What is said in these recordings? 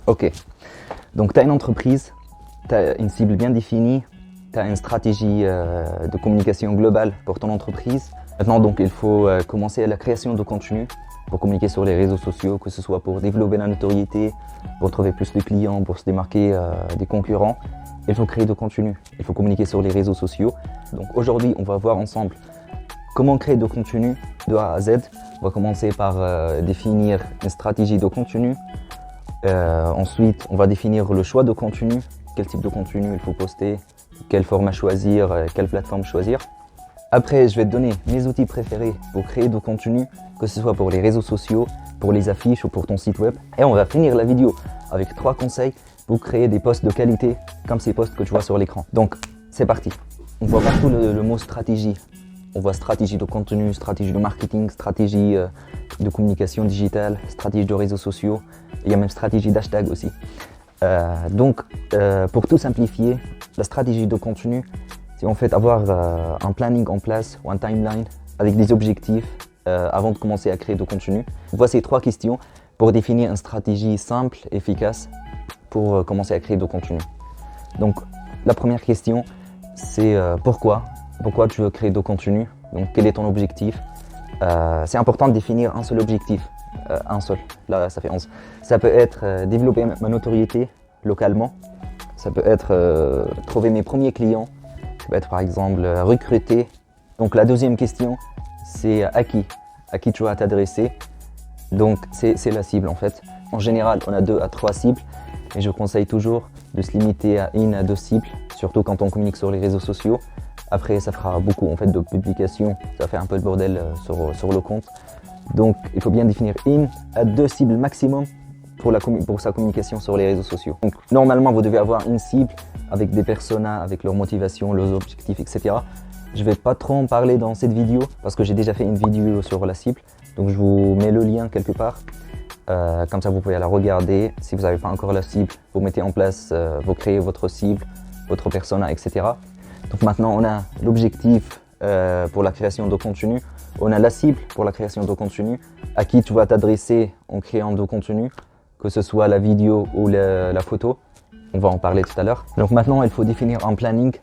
Ok, donc tu as une entreprise, tu as une cible bien définie, tu as une stratégie de communication globale pour ton entreprise. Maintenant, donc, il faut commencer à la création de contenu pour communiquer sur les réseaux sociaux, que ce soit pour développer la notoriété, pour trouver plus de clients, pour se démarquer des concurrents. Il faut créer de contenu, il faut communiquer sur les réseaux sociaux. Donc aujourd'hui, on va voir ensemble comment créer de contenu de A à Z. On va commencer par définir une stratégie de contenu. Ensuite, on va définir le choix de contenu, quel type de contenu il faut poster, quel format choisir, quelle plateforme choisir. Après, je vais te donner mes outils préférés pour créer de contenu, que ce soit pour les réseaux sociaux, pour les affiches ou pour ton site web. Et on va finir la vidéo avec 3 conseils pour créer des posts de qualité, comme ces posts que tu vois sur l'écran. Donc, c'est parti. On voit partout le mot stratégie. On voit stratégie de contenu, stratégie de marketing, stratégie de communication digitale, stratégie de réseaux sociaux. Il y a même stratégie d'hashtag aussi. Pour tout simplifier, la stratégie de contenu, c'est en fait avoir un planning en place ou un timeline avec des objectifs avant de commencer à créer de contenu. Voici 3 questions pour définir une stratégie simple, efficace pour commencer à créer de contenu. Donc, la première question, c'est pourquoi tu veux créer de contenu. Donc, quel est ton objectif? C'est important de définir un seul objectif. Un seul, là ça fait 11. Ça peut être développer ma notoriété localement. Ça peut être trouver mes premiers clients. Ça peut être par exemple recruter. Donc la deuxième question, c'est à qui tu vas t'adresser. Donc c'est la cible en fait. En général, on a 2 à 3 cibles. Et je conseille toujours de se limiter à 1 à 2 cibles, surtout quand on communique sur les réseaux sociaux. Après, ça fera beaucoup en fait de publications. Ça fait un peu le bordel sur le compte. Donc, il faut bien définir 1 à 2 cibles maximum pour sa communication sur les réseaux sociaux. Donc, normalement, vous devez avoir une cible avec des personas, avec leur motivation, leurs objectifs, etc. Je ne vais pas trop en parler dans cette vidéo parce que j'ai déjà fait une vidéo sur la cible. Donc, je vous mets le lien quelque part. Comme ça, vous pouvez la regarder. Si vous n'avez pas encore la cible, vous mettez en place, vous créez votre cible, votre persona, etc. Donc maintenant, on a l'objectif pour la création de contenu. On a la cible pour la création de contenu, à qui tu vas t'adresser en créant de contenu, que ce soit la vidéo ou la photo. On va en parler tout à l'heure. Donc maintenant, il faut définir un planning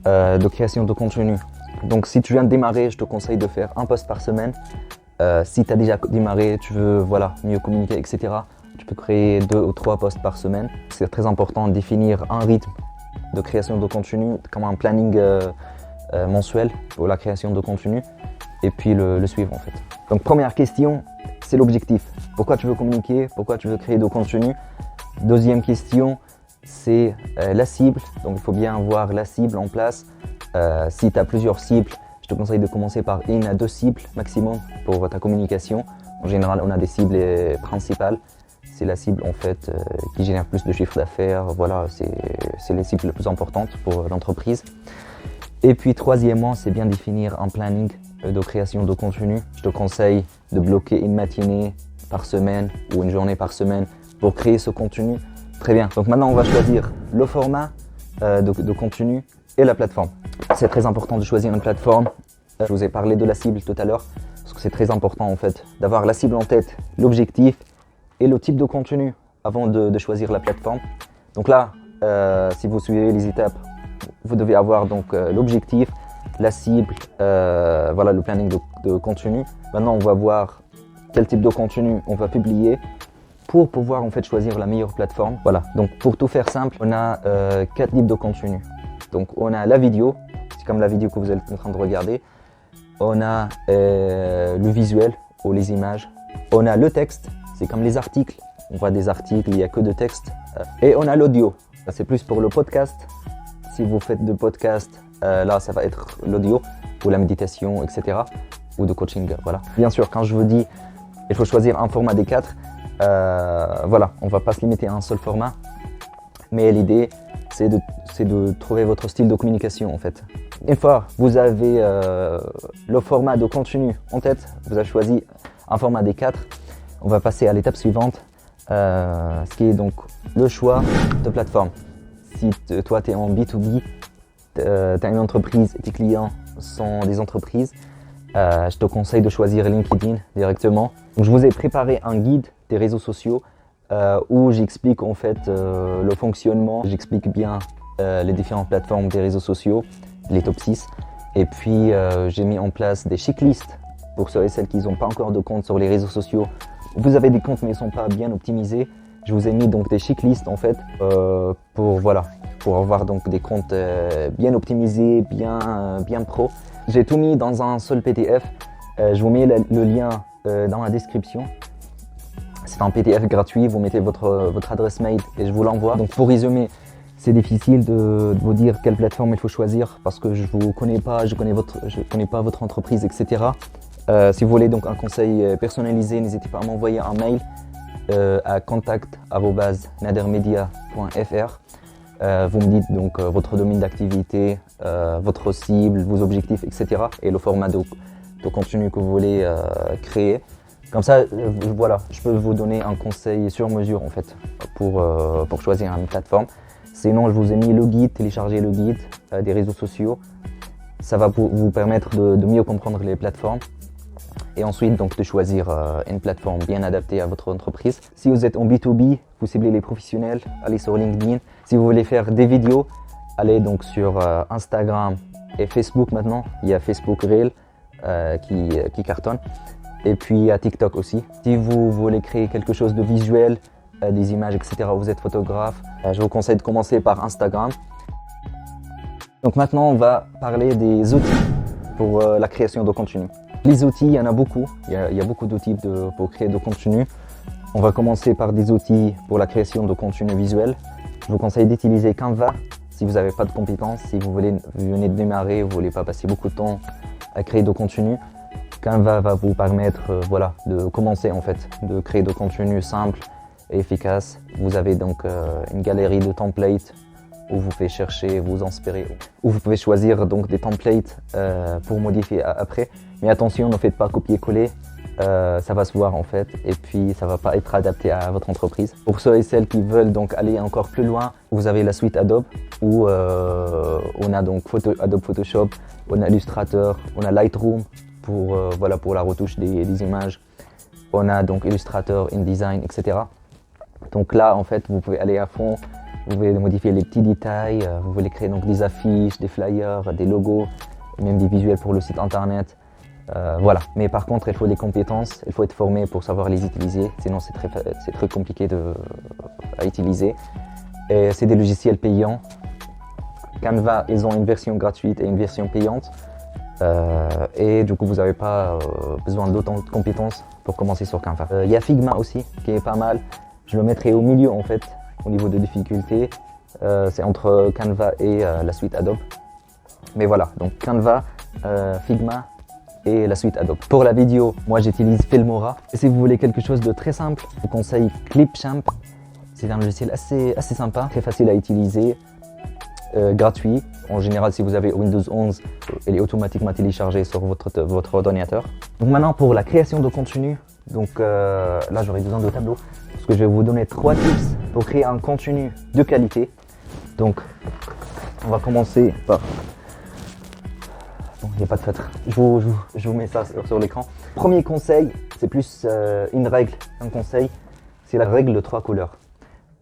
de création de contenu. Donc si tu viens de démarrer, je te conseille de faire un post par semaine. Si tu as déjà démarré, tu veux mieux communiquer, etc. Tu peux créer 2 ou 3 posts par semaine. C'est très important de définir un rythme de création de contenu, comme un planning mensuel pour la création de contenu. Et puis le suivre en fait. Donc première question, c'est l'objectif. Pourquoi tu veux communiquer? Pourquoi tu veux créer de contenu? Deuxième question, c'est la cible. Donc il faut bien avoir la cible en place. Si tu as plusieurs cibles, je te conseille de commencer par 1 à 2 cibles maximum pour ta communication. En général, on a des cibles principales. C'est la cible en fait qui génère plus de chiffre d'affaires. Voilà, c'est les cibles les plus importantes pour l'entreprise. Et puis troisièmement, c'est bien définir un planning de création de contenu. Je te conseille de bloquer une matinée par semaine ou une journée par semaine pour créer ce contenu. Très bien, donc maintenant on va choisir le format de contenu et la plateforme. C'est très important de choisir une plateforme. Je vous ai parlé de la cible tout à l'heure parce que c'est très important en fait d'avoir la cible en tête, l'objectif et le type de contenu avant de choisir la plateforme. Donc là, si vous suivez les étapes, vous devez avoir donc l'objectif, la cible, le planning de contenu. Maintenant, on va voir quel type de contenu on va publier pour pouvoir en fait choisir la meilleure plateforme. Voilà, donc pour tout faire simple, on a 4 types de contenu. Donc on a la vidéo, c'est comme la vidéo que vous êtes en train de regarder. On a le visuel ou les images. On a le texte, c'est comme les articles. On voit des articles, il n'y a que de texte. Et on a l'audio, c'est plus pour le podcast. Si vous faites de podcast, là ça va être l'audio ou la méditation, etc. Ou de coaching, voilà. Bien sûr, quand je vous dis il faut choisir un format des 4, on ne va pas se limiter à un seul format. Mais l'idée, c'est de trouver votre style de communication en fait. Une fois vous avez le format de contenu en tête, vous avez choisi un format des 4, on va passer à l'étape suivante, ce qui est donc le choix de plateforme. Si toi tu es en B2B, tu as une entreprise et tes clients sont des entreprises, je te conseille de choisir LinkedIn directement. Donc, je vous ai préparé un guide des réseaux sociaux où j'explique en fait le fonctionnement, j'explique bien les différentes plateformes des réseaux sociaux, les top 6. Et puis j'ai mis en place des checklists pour ceux et celles qui n'ont pas encore de compte sur les réseaux sociaux. Vous avez des comptes mais ils ne sont pas bien optimisés. Je vous ai mis donc des checklists en fait pour avoir donc des comptes bien optimisés, bien pro. J'ai tout mis dans un seul PDF. Je vous mets le lien dans la description. C'est un PDF gratuit, vous mettez votre adresse mail et je vous l'envoie. Donc pour résumer, c'est difficile de vous dire quelle plateforme il faut choisir parce que je ne vous connais pas, je connais pas votre entreprise, etc. Si vous voulez donc un conseil personnalisé, n'hésitez pas à m'envoyer un mail à contact@nadermedia.fr. Vous me dites donc votre domaine d'activité, votre cible, vos objectifs, etc. et le format de contenu que vous voulez créer. Comme ça, voilà, je peux vous donner un conseil sur mesure en fait pour choisir une plateforme. Sinon, je vous ai mis le guide, téléchargez le guide des réseaux sociaux. Ça va vous permettre de mieux comprendre les plateformes et ensuite donc de choisir une plateforme bien adaptée à votre entreprise. Si vous êtes en B2B, vous ciblez les professionnels, allez sur LinkedIn. Si vous voulez faire des vidéos, allez donc sur Instagram et Facebook maintenant. Il y a Facebook Reel qui cartonne. Et puis à TikTok aussi. Si vous voulez créer quelque chose de visuel, des images, etc., vous êtes photographe, je vous conseille de commencer par Instagram. Donc maintenant, on va parler des outils pour la création de contenu. Les outils, il y en a beaucoup. Il y a beaucoup d'outils pour créer de contenu. On va commencer par des outils pour la création de contenu visuel. Je vous conseille d'utiliser Canva si vous n'avez pas de compétences, si vous venez de démarrer, vous ne voulez pas passer beaucoup de temps à créer de contenu. Canva va vous permettre de commencer en fait, de créer de contenu simple et efficace. Vous avez donc une galerie de templates où vous pouvez chercher, vous inspirer, où vous pouvez choisir donc des templates pour modifier après. Mais attention, ne faites pas copier-coller, ça va se voir en fait et puis ça va pas être adapté à votre entreprise. Pour ceux et celles qui veulent donc aller encore plus loin, vous avez la suite Adobe où on a donc Adobe Photoshop, on a Illustrator, on a Lightroom pour la retouche des images. On a donc Illustrator, InDesign, etc. Donc là, en fait, vous pouvez aller à fond, vous pouvez modifier les petits détails, vous voulez créer donc des affiches, des flyers, des logos, même des visuels pour le site internet. Voilà. Mais par contre, il faut des compétences, il faut être formé pour savoir les utiliser, sinon c'est très compliqué à utiliser. Et c'est des logiciels payants. Canva, ils ont une version gratuite et une version payante. Et du coup, vous n'avez pas besoin d'autant de compétences pour commencer sur Canva. Il y a Figma aussi, qui est pas mal. Je le mettrai au milieu en fait, au niveau de difficulté. C'est entre Canva et la suite Adobe. Mais voilà, donc Canva, Figma et la suite Adobe. Pour la vidéo, moi j'utilise Filmora. Et si vous voulez quelque chose de très simple, je vous conseille Clipchamp. C'est un logiciel assez sympa, très facile à utiliser, gratuit. En général, si vous avez Windows 11, il est automatiquement téléchargé sur votre ordinateur. Donc maintenant, pour la création de contenu, donc là j'aurai besoin de tableau parce que je vais vous donner 3 tips pour créer un contenu de qualité. Donc, on va commencer par... Bon, il n'y a pas de feutre. Je vous mets ça sur l'écran. Premier conseil, c'est plus une règle, un conseil, c'est la règle de 3 couleurs.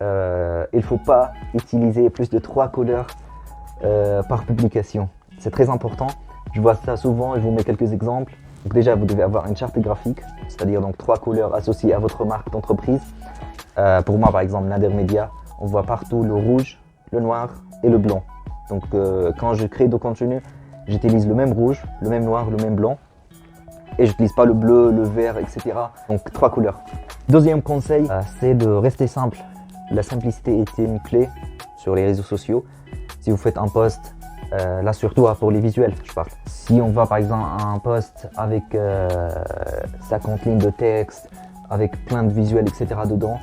Il ne faut pas utiliser plus de 3 couleurs par publication. C'est très important. Je vois ça souvent et je vous mets quelques exemples. Donc déjà, vous devez avoir une charte graphique, c'est-à-dire donc 3 couleurs associées à votre marque d'entreprise. Pour moi, par exemple, Nader Media, on voit partout le rouge, le noir et le blanc. Donc quand je crée du contenu, j'utilise le même rouge, le même noir, le même blanc. Et je n'utilise pas le bleu, le vert, etc. Donc 3 couleurs. Deuxième conseil, c'est de rester simple. La simplicité est une clé sur les réseaux sociaux. Si vous faites un post, là surtout pour les visuels, je parle. Si on voit par exemple un post avec 50 lignes de texte, avec plein de visuels, etc. dedans,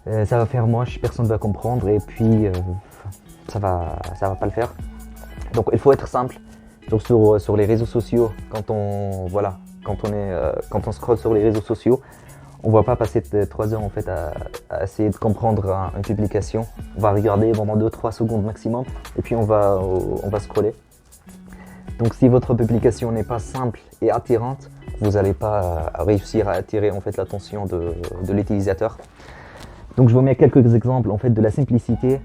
ça va faire moche, personne ne va comprendre et puis ça va pas le faire. Donc il faut être simple. Donc sur les réseaux sociaux, quand on scrolle sur les réseaux sociaux, on ne va pas passer 3 heures en fait à essayer de comprendre une publication. On va regarder pendant 2-3 secondes maximum et puis on va scroller. Donc si votre publication n'est pas simple et attirante, vous n'allez pas réussir à attirer en fait l'attention de l'utilisateur. Donc je vous mets quelques exemples en fait de la simplicité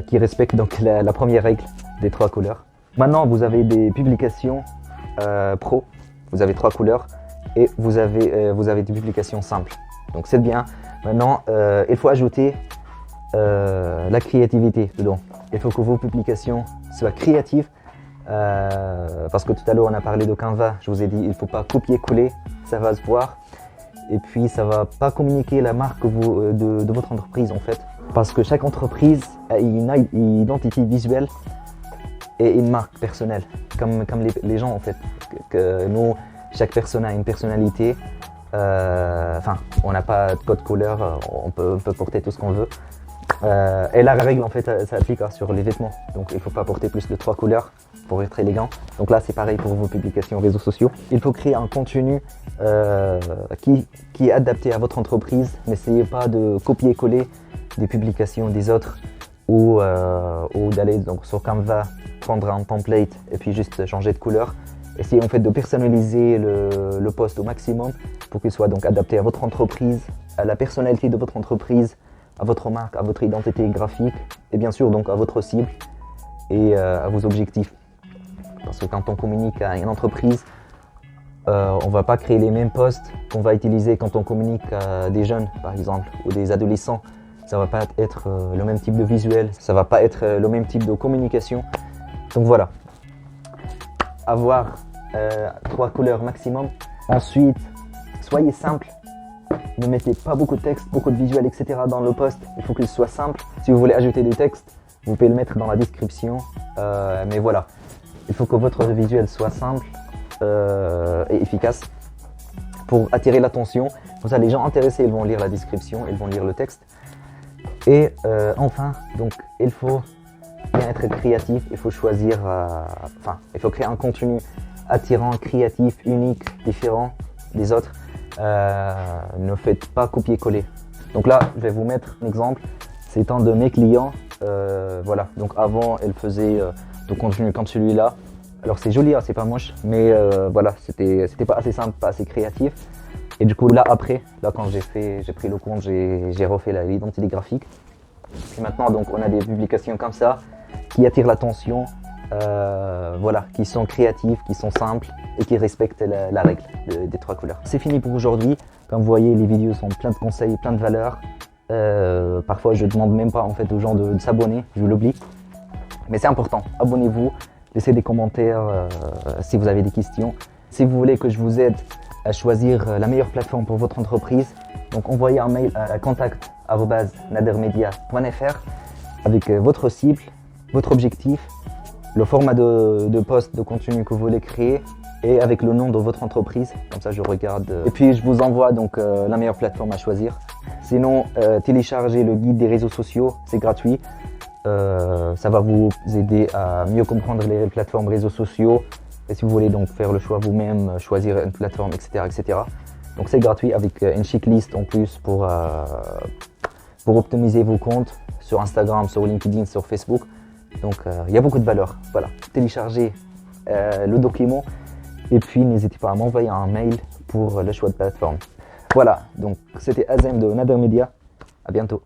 qui respecte donc la première règle des 3 couleurs. Maintenant vous avez des publications pro, vous avez 3 couleurs et vous avez des publications simples. Donc c'est bien. Maintenant il faut ajouter la créativité dedans. Il faut que vos publications soient créatives parce que tout à l'heure on a parlé de Canva. Je vous ai dit il ne faut pas copier-coller, ça va se voir. Et puis ça va pas communiquer la marque de votre entreprise en fait. Parce que chaque entreprise a une identité visuelle et une marque personnelle. Comme les gens en fait. Que nous, chaque personne a une personnalité. Enfin, on n'a pas de code couleur, on peut porter tout ce qu'on veut. Et la règle en fait, ça applique sur les vêtements. Donc il ne faut pas porter plus de 3 couleurs pour être élégant. Donc là c'est pareil pour vos publications réseaux sociaux. Il faut créer un contenu qui est adapté à votre entreprise. N'essayez pas de copier-coller des publications des autres ou d'aller donc sur Canva, prendre un template et puis juste changer de couleur. Essayez en fait de personnaliser le post au maximum pour qu'il soit donc adapté à votre entreprise, à la personnalité de votre entreprise, à votre marque, à votre identité graphique et bien sûr donc à votre cible et à vos objectifs. Parce que quand on communique à une entreprise, on ne va pas créer les mêmes posts qu'on va utiliser quand on communique à des jeunes par exemple ou des adolescents. Ça ne va pas être le même type de visuel, ça ne va pas être le même type de communication. Donc voilà, avoir 3 couleurs maximum. Ensuite, soyez simple. Ne mettez pas beaucoup de texte, beaucoup de visuels, etc. dans le post. Il faut qu'il soit simple. Si vous voulez ajouter du texte, vous pouvez le mettre dans la description. Mais voilà, il faut que votre visuel soit simple et efficace pour attirer l'attention. Comme ça, les gens intéressés, ils vont lire la description, ils vont lire le texte. Et enfin, donc, il faut bien être créatif. Il faut choisir, il faut créer un contenu attirant, créatif, unique, différent des autres. Ne faites pas copier-coller. Donc là, je vais vous mettre un exemple. C'est un de mes clients. Voilà. Donc avant, elle faisait du contenu comme celui-là. Alors c'est joli, hein, c'est pas moche, mais voilà, c'était pas assez simple, pas assez créatif. Et du coup là après, là quand j'ai pris le compte, j'ai refait l'identité graphique. Et maintenant donc on a des publications comme ça qui attirent l'attention, voilà, qui sont créatives, qui sont simples et qui respectent la règle des 3 couleurs. C'est fini pour aujourd'hui. Comme vous voyez, les vidéos sont plein de conseils, plein de valeurs. Parfois je demande même pas en fait aux gens de s'abonner, je l'oublie. Mais c'est important, abonnez-vous, laissez des commentaires si vous avez des questions. Si vous voulez que je vous aide à choisir la meilleure plateforme pour votre entreprise, donc envoyez un mail à contact@nadermedia.fr avec votre cible, votre objectif, le format de post, de contenu que vous voulez créer et avec le nom de votre entreprise. Comme ça, je regarde. Et puis, je vous envoie donc la meilleure plateforme à choisir. Sinon, téléchargez le guide des réseaux sociaux, c'est gratuit. Ça va vous aider à mieux comprendre les plateformes réseaux sociaux. Et si vous voulez donc faire le choix vous-même, choisir une plateforme, etc. etc. Donc c'est gratuit avec une checklist en plus pour optimiser vos comptes sur Instagram, sur LinkedIn, sur Facebook. Donc il y a beaucoup de valeur. Voilà, téléchargez le document et puis n'hésitez pas à m'envoyer un mail pour le choix de plateforme. Voilà, donc c'était Azem de Nader Media. À bientôt.